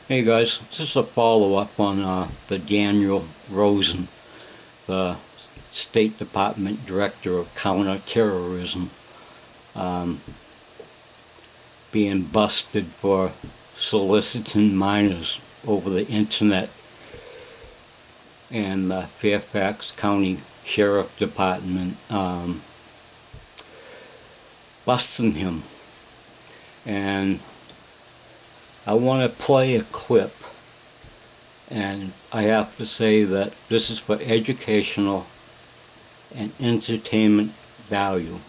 Hey guys, just a follow-up on the Daniel Rosen, the State Department Director of Counterterrorism, um, being busted for soliciting minors over the internet, and the Fairfax County Sheriff Department busting him. And I want to play a clip, and I have to say that this is for educational and entertainment value.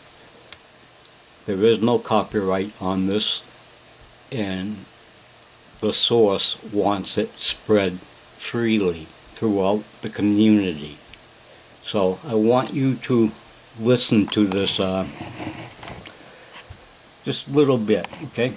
There is no copyright on this, and the source wants it spread freely throughout the community. So I want you to listen to this just a little bit, okay?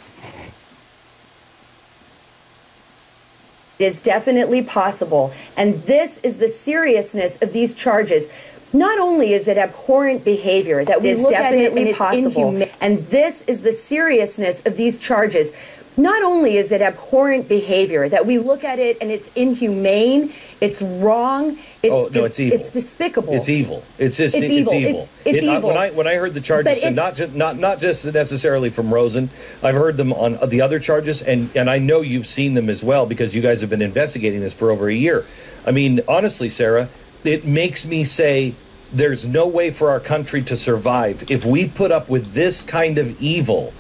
It is definitely possible, and this is the seriousness of these charges. Not only is it abhorrent behavior that we look at it and it's inhumane, and this is the seriousness of these charges. Not only is it abhorrent behavior that we look at it and it's inhumane, it's wrong, it's evil. It's despicable. It's evil. It's just it's evil. It's evil. When I heard the charges, and not just necessarily from Rosen, I've heard them on the other charges, and I know you've seen them as well because you guys have been investigating this for over a year. I mean, honestly, Sarah, it makes me say there's no way for our country to survive if we put up with this kind of evil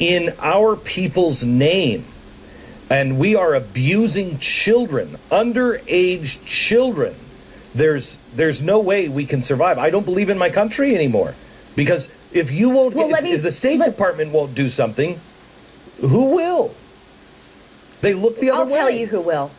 in our people's name, and we are abusing children, underage children. There's no way we can survive. I don't believe in my country anymore, because if you won't, if the State Department won't do something, who will? They look the other way. I'll tell you who will.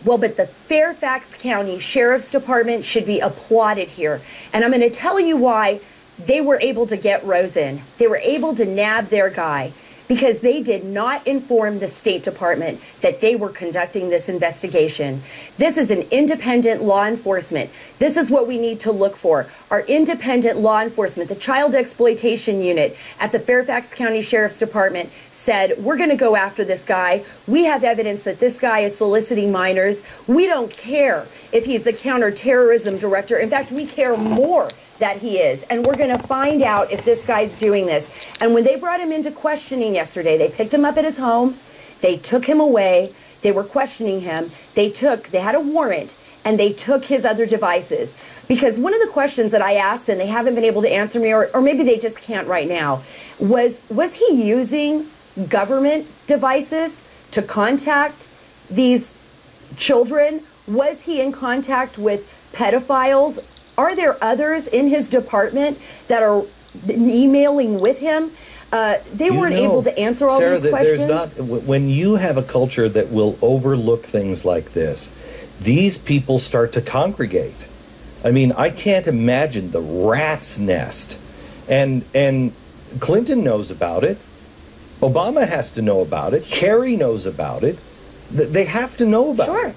Well, but the Fairfax County Sheriff's Department should be applauded here, and I'm going to tell you why. They were able to get Rosen. They were able to nab their guy because they did not inform the State Department that they were conducting this investigation. This is an independent law enforcement. This is what we need to look for. Our independent law enforcement, the Child Exploitation Unit at the Fairfax County Sheriff's Department, said, we're going to go after this guy. We have evidence that this guy is soliciting minors. We don't care if he's the counterterrorism director. In fact, we care more that he is, and we're going to find out if this guy's doing this. And when they brought him into questioning yesterday, they picked him up at his home, they took him away, they were questioning him, they had a warrant, and they took his other devices. Because one of the questions that I asked, and they haven't been able to answer me, or maybe they just can't right now, was he using government devices to contact these children? Was he in contact with pedophiles? Are there others in his department that are emailing with him? They weren't able to answer all Sarah, these questions. When you have a culture that will overlook things like this, these people start to congregate. I mean, I can't imagine the rat's nest. And Clinton knows about it. Obama has to know about it. Kerry knows about it. They have to know about it.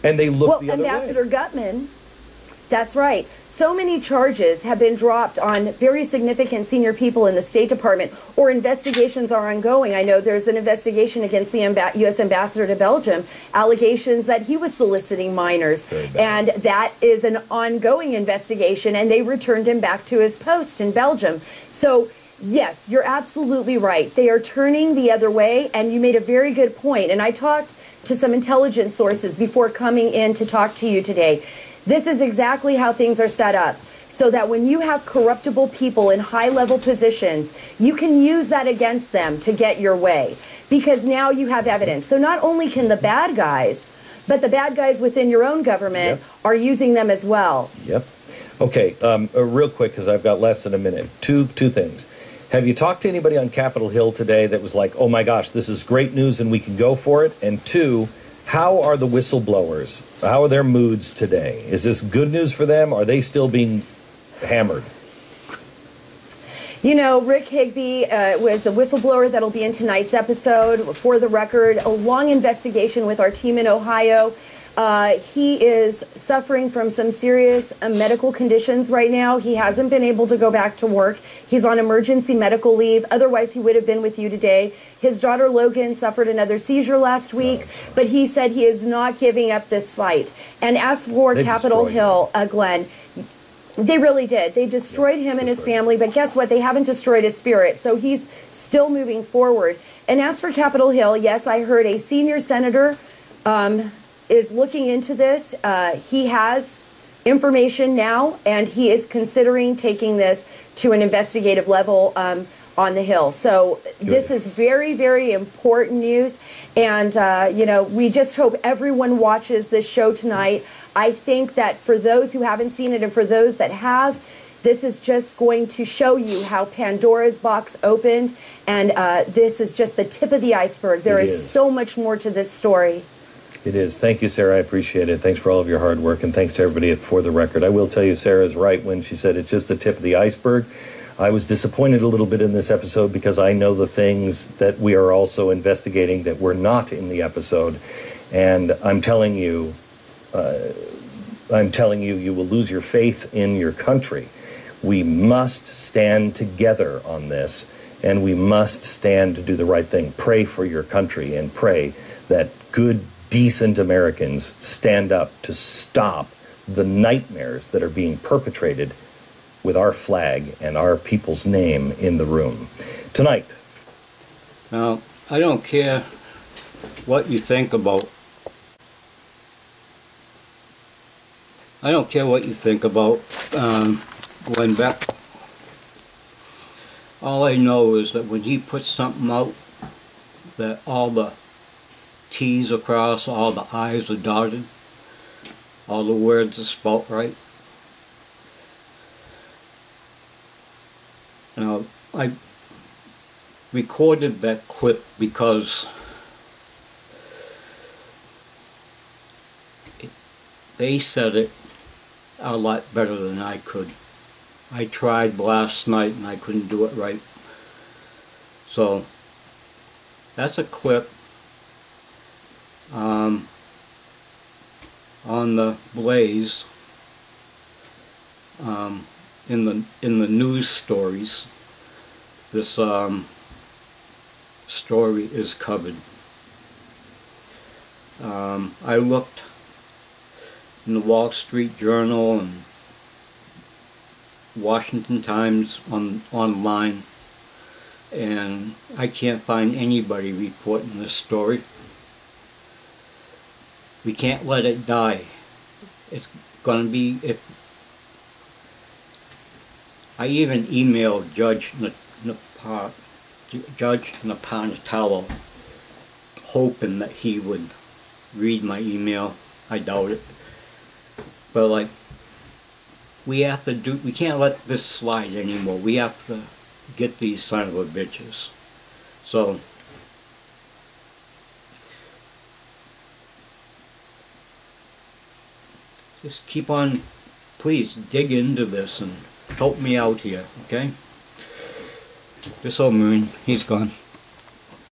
And they look the other way. Ambassador Gutman. That's right. So many charges have been dropped on very significant senior people in the State Department, or investigations are ongoing. I know there's an investigation against the U.S. ambassador to Belgium, allegations that he was soliciting minors. And that is an ongoing investigation, and they returned him back to his post in Belgium. So, yes, you're absolutely right. They are turning the other way, and you made a very good point. And I talked to some intelligence sources before coming in to talk to you today. This is exactly how things are set up, so that when you have corruptible people in high-level positions, you can use that against them to get your way, because now you have evidence. So not only can the bad guys, but the bad guys within your own government are using them as well. Yep. Okay, real quick, because I've got less than a minute. Two things. Have you talked to anybody on Capitol Hill today that was like, oh my gosh, this is great news and we can go for it? And two, how are the whistleblowers? How are their moods today? Is this good news for them? Are they still being hammered? You know, Rick Higbee was a whistleblower that'll be in tonight's episode. For the record, a long investigation with our team in Ohio. He is suffering from some serious medical conditions right now. He hasn't been able to go back to work. He's on emergency medical leave. Otherwise, he would have been with you today. His daughter Logan suffered another seizure last week, but he said he is not giving up this fight. And as for Capitol Hill, Glenn, they really did. They destroyed him and his family, but guess what? They haven't destroyed his spirit, so he's still moving forward. And as for Capitol Hill, yes, I heard a senior senator is looking into this. He has information now, and he is considering taking this to an investigative level on the Hill. So this is very, very important news. And, you know, we just hope everyone watches this show tonight. I think that for those who haven't seen it and for those that have, this is just going to show you how Pandora's box opened. And this is just the tip of the iceberg. There is so much more to this story. It is. Thank you, Sarah. I appreciate it. Thanks for all of your hard work, and thanks to everybody at For the Record. I will tell you, Sarah's right when she said it's just the tip of the iceberg. I was disappointed a little bit in this episode because I know the things that we are also investigating that were not in the episode. And I'm telling you, you will lose your faith in your country. We must stand together on this, and we must stand to do the right thing. Pray for your country and pray that good, decent Americans stand up to stop the nightmares that are being perpetrated with our flag and our people's name in the room. Tonight. Now, I don't care what you think about Glenn Beck. All I know is that when he puts something out, that all the T's are crossed, all the I's are dotted, all the words are spelt right. Now, I recorded that clip because they said it a lot better than I could. I tried last night and I couldn't do it right. So, that's a clip on the Blaze, in the news stories. This story is covered. I looked in the Wall Street Journal and Washington Times online, and I can't find anybody reporting this story. We can't let it die. It's gonna be, I even emailed Judge Napolitano, hoping that he would read my email. I doubt it. But like, we can't let this slide anymore. We have to get these son of a bitches. So, just keep on, please dig into this and help me out here, okay? This old Marine, he's gone.